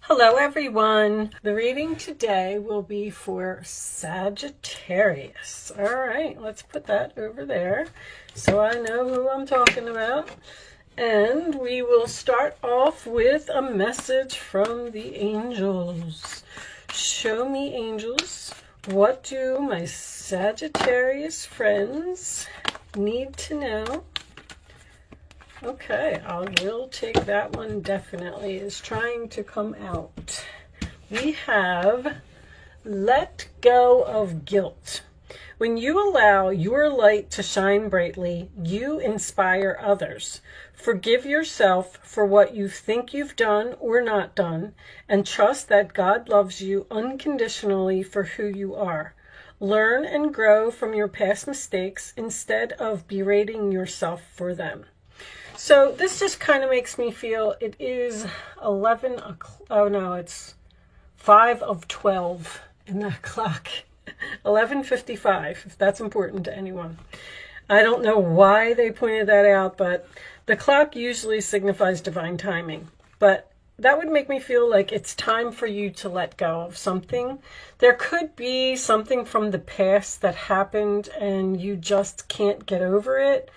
Hello everyone. The reading today will be for Sagittarius. All right, let's put that over there so I know who I'm talking about. And we will start off with a message from the angels. Show me, angels, what do my Sagittarius friends need to know? Okay, I will take that one. Definitely is trying to come out. We have let go of guilt. When you allow your light to shine brightly, you inspire others. Forgive yourself for what you think you've done or not done, and trust that God loves you unconditionally for who you are. Learn and grow from your past mistakes instead of berating yourself for them. So this just kind of makes me feel it is 11 o'clock. Oh no, it's 5 of 12 in that clock. 11:55, if that's important to anyone. I don't know why they pointed that out, but the clock usually signifies divine timing. But that would make me feel like it's time for you to let go of something. There could be something from the past that happened and you just can't get over it.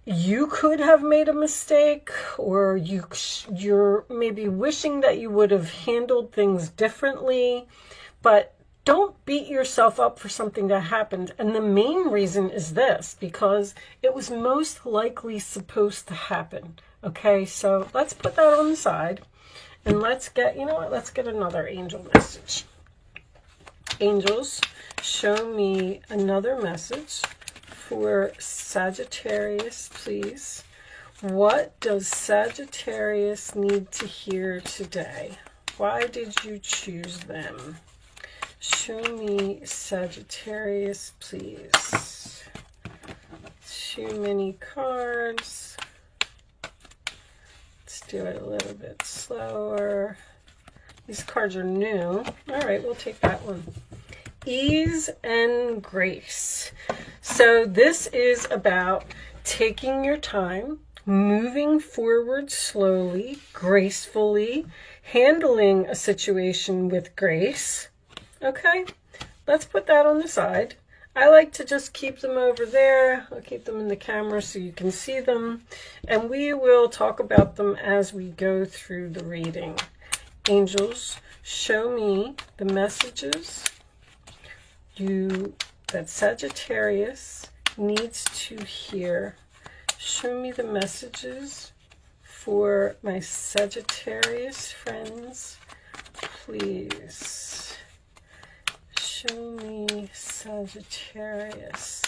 You could have made a mistake, or you're maybe wishing that you would have handled things differently, but don't beat yourself up for something that happened. And the main reason is this, because it was most likely supposed to happen. Okay, so let's put that on the side and let's get, you know what, let's get another angel message. Angels, show me another message for Sagittarius, please. What does Sagittarius need to hear today? Why did you choose them? Show me Sagittarius, please. Too many cards. Let's do it a little bit slower. These cards are new. All right, we'll take that one. Ease and grace. So this is about taking your time, moving forward slowly, gracefully, handling a situation with grace. Okay, let's put that on the side. I like to just keep them over there. I'll keep them in the camera so you can see them. And we will talk about them as we go through the reading. Angels, show me the messages that Sagittarius needs to hear. Show me the messages for my Sagittarius friends, please. Show me Sagittarius.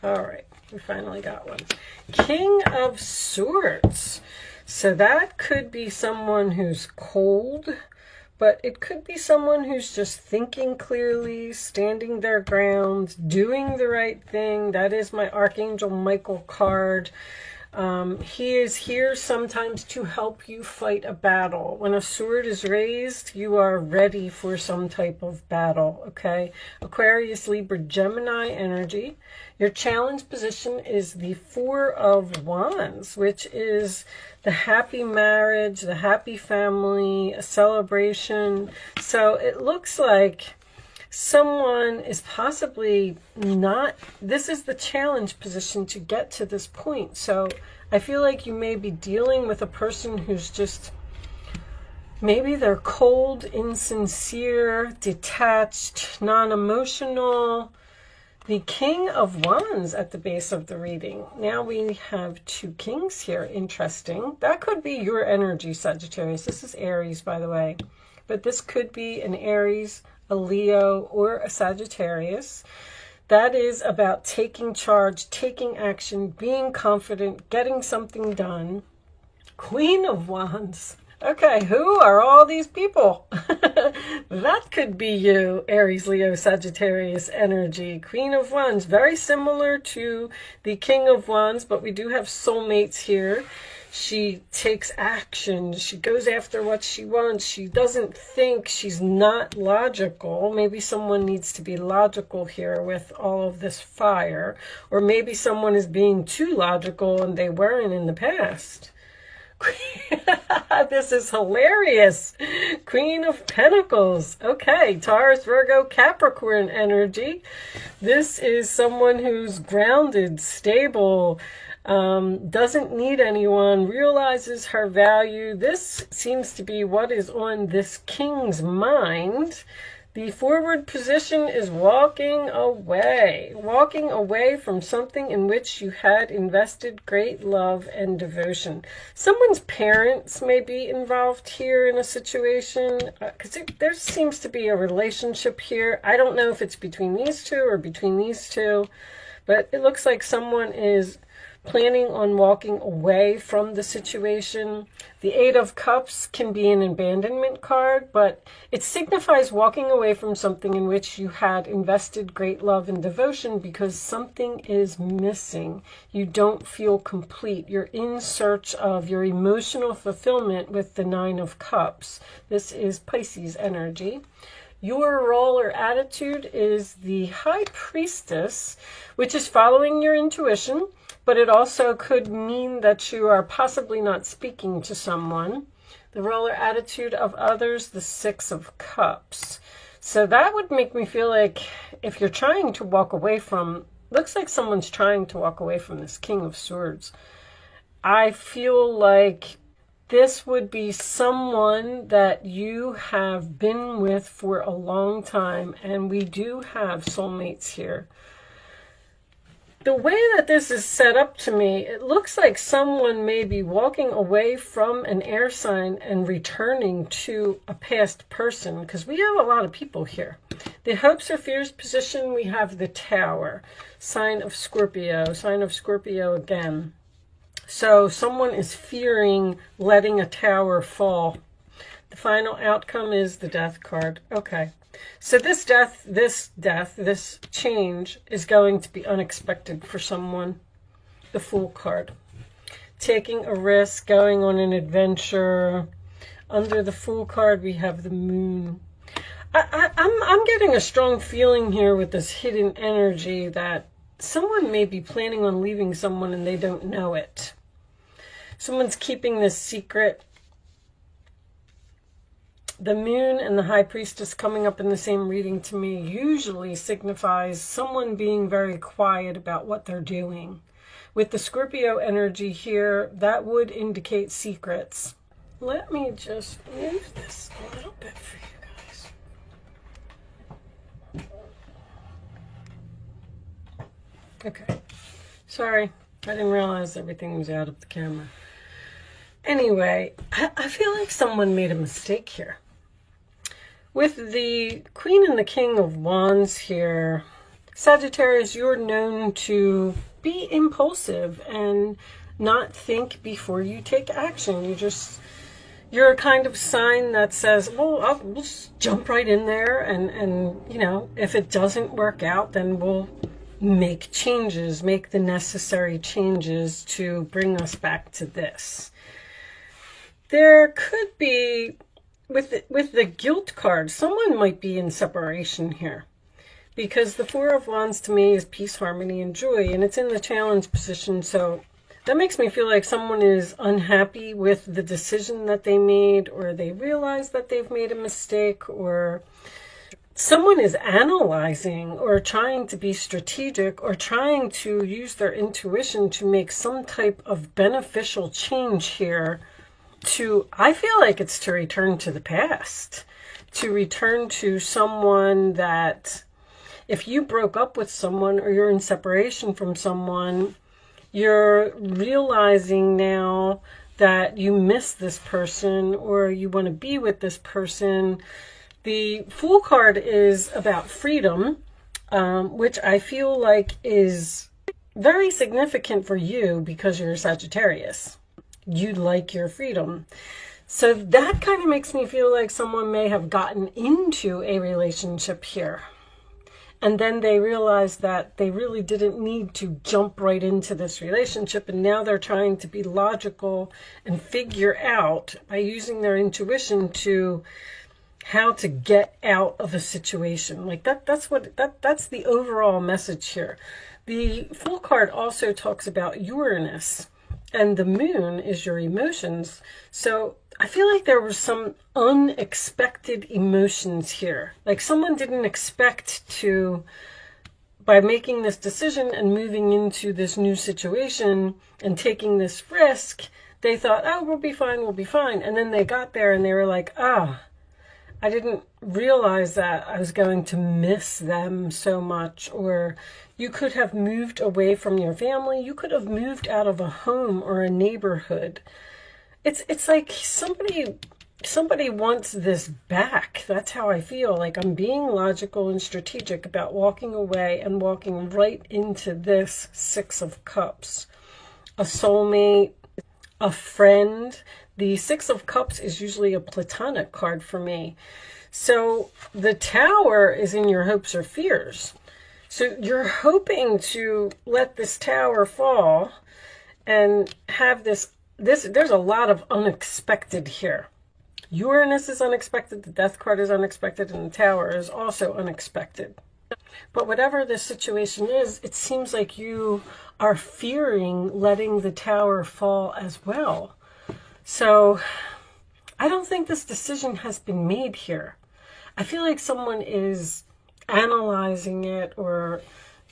All right, we finally got one. King of Swords. So that could be someone who's cold, but it could be someone who's just thinking clearly, standing their ground, doing the right thing. That is my Archangel Michael card. He is here sometimes to help you fight a battle. When a sword is raised, you are ready for some type of battle, okay? Aquarius, Libra, Gemini energy. Your challenge position is the 4 of Wands, which is the happy marriage, the happy family, a celebration. So it looks like someone is possibly not, this is the challenge position to get to this point. So I feel like you may be dealing with a person who's just, maybe they're cold, insincere, detached, non-emotional. The King of Wands at the base of the reading. Now we have 2 kings here. Interesting. That could be your energy, Sagittarius. This is Aries, by the way. But this could be an Aries, a Leo, or a Sagittarius. That is about taking charge, taking action, being confident, getting something done. Queen of Wands. Okay, who are all these people? That could be you, Aries, Leo, Sagittarius energy. Queen of Wands, very similar to the King of Wands, but we do have soulmates here. She takes action. She goes after what she wants. She doesn't think. She's not logical. Maybe someone needs to be logical here with all of this fire. Or maybe someone is being too logical and they weren't in the past. This is hilarious. Queen of Pentacles. Okay, Taurus, Virgo, Capricorn energy. This is someone who's grounded, stable, doesn't need anyone, realizes her value. This seems to be what is on this king's mind. The forward position is walking away from something in which you had invested great love and devotion. Someone's parents may be involved here in a situation, because there seems to be a relationship here. I don't know if it's between these two or between these two, but it looks like someone is planning on walking away from the situation. The Eight of Cups can be an abandonment card, but it signifies walking away from something in which you had invested great love and devotion because something is missing. You don't feel complete. You're in search of your emotional fulfillment with the Nine of Cups. This is Pisces energy. Your role or attitude is the High Priestess, which is following your intuition, but it also could mean that you are possibly not speaking to someone. The role or attitude of others, the Six of Cups. So that would make me feel like if you're trying to walk away from, looks like someone's trying to walk away from this King of Swords. I feel like this would be someone that you have been with for a long time, and we do have soulmates here. The way that this is set up to me, it looks like someone may be walking away from an air sign and returning to a past person, because we have a lot of people here. The hopes or fears position, we have the Tower, sign of Scorpio again. So someone is fearing letting a tower fall. The final outcome is the Death card. Okay. So this change is going to be unexpected for someone. The Fool card. Taking a risk, going on an adventure. Under the Fool card, we have the Moon. I'm getting a strong feeling here with this hidden energy that someone may be planning on leaving someone and they don't know it. Someone's keeping this secret. The Moon and the High Priestess coming up in the same reading to me usually signifies someone being very quiet about what they're doing. With the Scorpio energy here, that would indicate secrets. Let me just move this a little bit for you guys. Okay. Sorry, I didn't realize everything was out of the camera. Anyway, I feel like someone made a mistake here. With the Queen and the King of Wands here, Sagittarius, you're known to be impulsive and not think before you take action. You're a kind of sign that says, well, we'll just jump right in there and you know, if it doesn't work out, then we'll make changes, make the necessary changes to bring us back to this. There could be, with the Guilt card, someone might be in separation here. Because the Four of Wands to me is peace, harmony, and joy. And it's in the challenge position. So that makes me feel like someone is unhappy with the decision that they made. Or they realize that they've made a mistake. Or someone is analyzing or trying to be strategic. Or trying to use their intuition to make some type of beneficial change here. I feel like it's to return to the past, to return to someone that if you broke up with someone or you're in separation from someone, you're realizing now that you miss this person or you want to be with this person. The Fool card is about freedom, which I feel like is very significant for you because you're a Sagittarius. You like your freedom. So that kind of makes me feel like someone may have gotten into a relationship here. And then they realized that they really didn't need to jump right into this relationship. And now they're trying to be logical and figure out by using their intuition to how to get out of a situation. Like that's the overall message here. The Fool card also talks about Uranus, and the moon is your emotions. So I feel like there were some unexpected emotions here. Like someone didn't expect to, by making this decision and moving into this new situation and taking this risk, they thought, oh, we'll be fine, we'll be fine. And then they got there and they were like, I didn't realize that I was going to miss them so much. Or you could have moved away from your family. You could have moved out of a home or a neighborhood. It's like somebody wants this back. That's how I feel. Like I'm being logical and strategic about walking away and walking right into this Six of Cups. A soulmate, a friend. The Six of Cups is usually a platonic card for me. So the Tower is in your hopes or fears. So you're hoping to let this tower fall and have this, there's a lot of unexpected here. Uranus is unexpected, the Death card is unexpected, and the Tower is also unexpected. But whatever the situation is, it seems like you are fearing letting the Tower fall as well. So I don't think this decision has been made here. I feel like someone is analyzing it or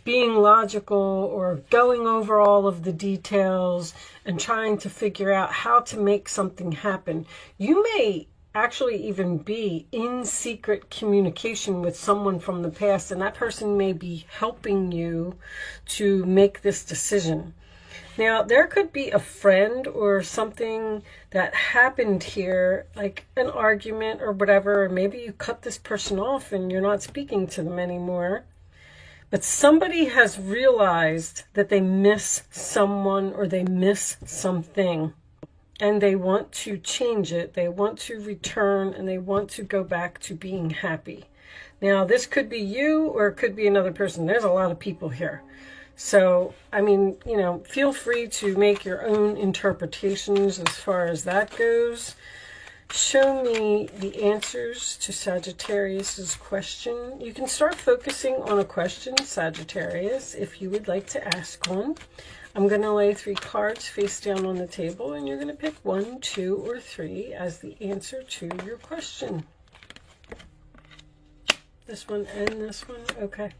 being logical or going over all of the details and trying to figure out how to make something happen. You may actually even be in secret communication with someone from the past, and that person may be helping you to make this decision. Now, there could be a friend or something that happened here, like an argument or whatever, or maybe you cut this person off and you're not speaking to them anymore. But somebody has realized that they miss someone or they miss something, and they want to change it. They want to return, and they want to go back to being happy. Now, this could be you or it could be another person. There's a lot of people here. So, I mean, you know, feel free to make your own interpretations as far as that goes. Show me the answers to Sagittarius's question. You can start focusing on a question, Sagittarius, if you would like to ask one. I'm going to lay 3 cards face down on the table, and you're going to pick 1, 2, or 3 as the answer to your question. This one and this one? Okay.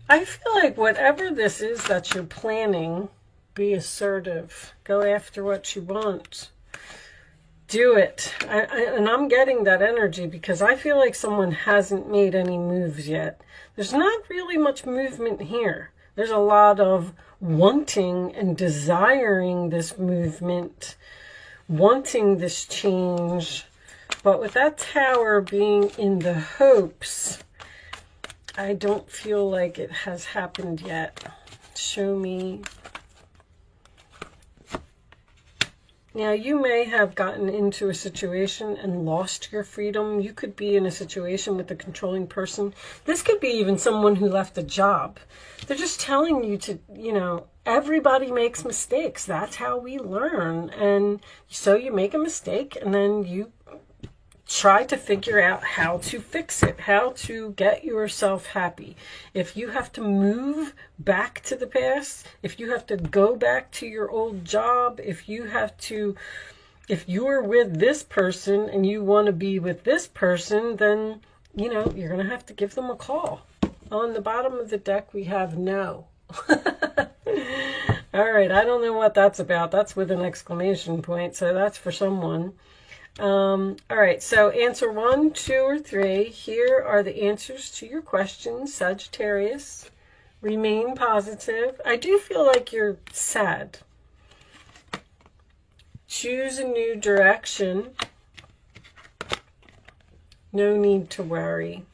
I feel like whatever this is that you're planning, be assertive. Go after what you want. Do it. And I'm getting that energy because I feel like someone hasn't made any moves yet. There's not really much movement here. There's a lot of wanting and desiring this movement, wanting this change. But with that Tower being in the hopes, I don't feel like it has happened yet. Show me. Now, you may have gotten into a situation and lost your freedom. You could be in a situation with a controlling person. This could be even someone who left a job. They're just telling you to, you know, everybody makes mistakes. That's how we learn. And so you make a mistake and then you try to figure out how to fix it, how to get yourself happy. If you have to move back to the past, if you have to go back to your old job, if you're with this person and you want to be with this person, then, you know, you're going to have to give them a call. On the bottom of the deck, we have no. All right, I don't know what that's about. That's with an exclamation point, so that's for someone. All right, so answer 1, 2, or 3. Here are the answers to your questions, Sagittarius. Remain positive. I do feel like you're sad. Choose a new direction. No need to worry.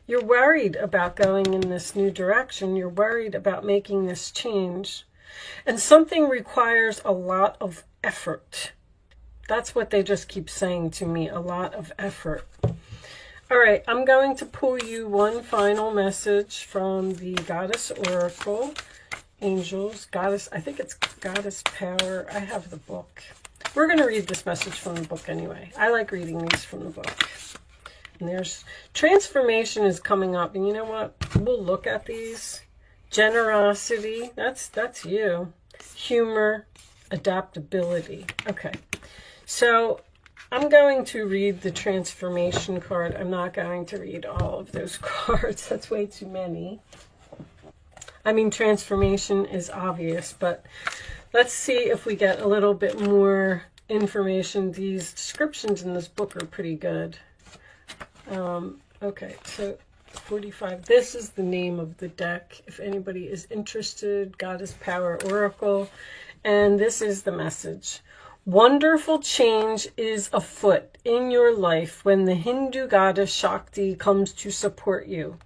You're worried about going in this new direction. You're worried about making this change. And something requires a lot of effort. That's what they just keep saying to me, a lot of effort. All right, I'm going to pull you one final message from the Goddess Oracle. Angels, Goddess, I think it's Goddess Power. I have the book. We're going to read this message from the book anyway. I like reading these from the book. And there's transformation is coming up. And you know what? We'll look at these. Generosity, that's you. Humor, adaptability. Okay. So I'm going to read the transformation card. I'm not going to read all of those cards. That's way too many. I mean, transformation is obvious, but let's see if we get a little bit more information. These descriptions in this book are pretty good. Okay, so 45. This is the name of the deck. If anybody is interested, Goddess Power Oracle. And this is the message. Wonderful change is afoot in your life when the Hindu goddess Shakti comes to support you.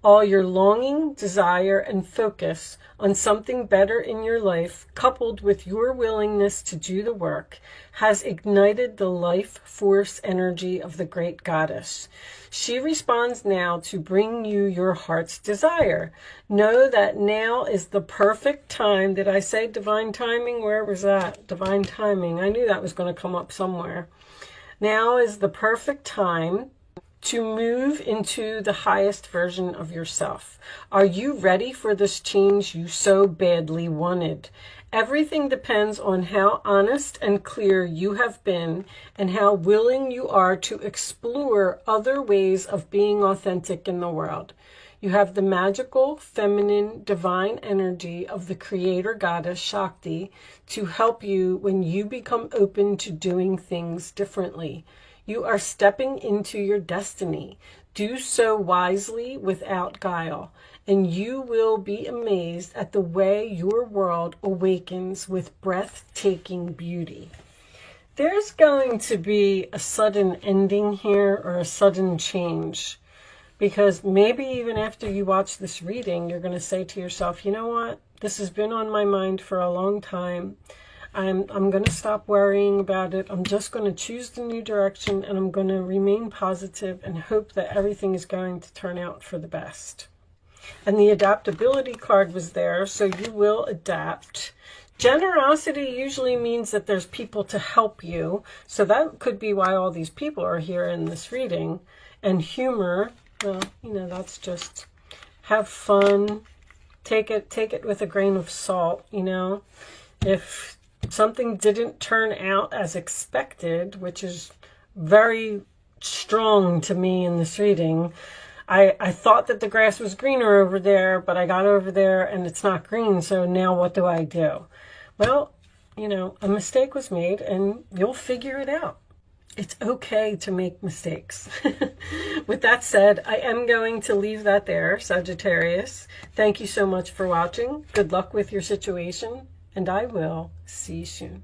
All your longing, desire, and focus on something better in your life, coupled with your willingness to do the work, has ignited the life force energy of the great goddess. She responds now to bring you your heart's desire. Know that now is the perfect time. Did I say divine timing? Where was that? Divine timing. I knew that was going to come up somewhere. Now is the perfect time to move into the highest version of yourself. Are you ready for this change you so badly wanted? Everything depends on how honest and clear you have been and how willing you are to explore other ways of being authentic in the world. You have the magical, feminine, divine energy of the creator goddess Shakti to help you when you become open to doing things differently. You are stepping into your destiny. Do so wisely without guile, and you will be amazed at the way your world awakens with breathtaking beauty. There's going to be a sudden ending here or a sudden change, because maybe even after you watch this reading, you're going to say to yourself, you know what? This has been on my mind for a long time. I'm going to stop worrying about it. I'm just going to choose the new direction, and I'm going to remain positive and hope that everything is going to turn out for the best. And the adaptability card was there, so you will adapt. Generosity usually means that there's people to help you. So that could be why all these people are here in this reading. And humor, well, you know, that's just have fun. Take it with a grain of salt, you know. If something didn't turn out as expected, which is very strong to me in this reading. I thought that the grass was greener over there, but I got over there and it's not green, so now what do I do? Well, you know, a mistake was made and you'll figure it out. It's okay to make mistakes. With that said, I am going to leave that there, Sagittarius. Thank you so much for watching. Good luck with your situation. And I will see you soon.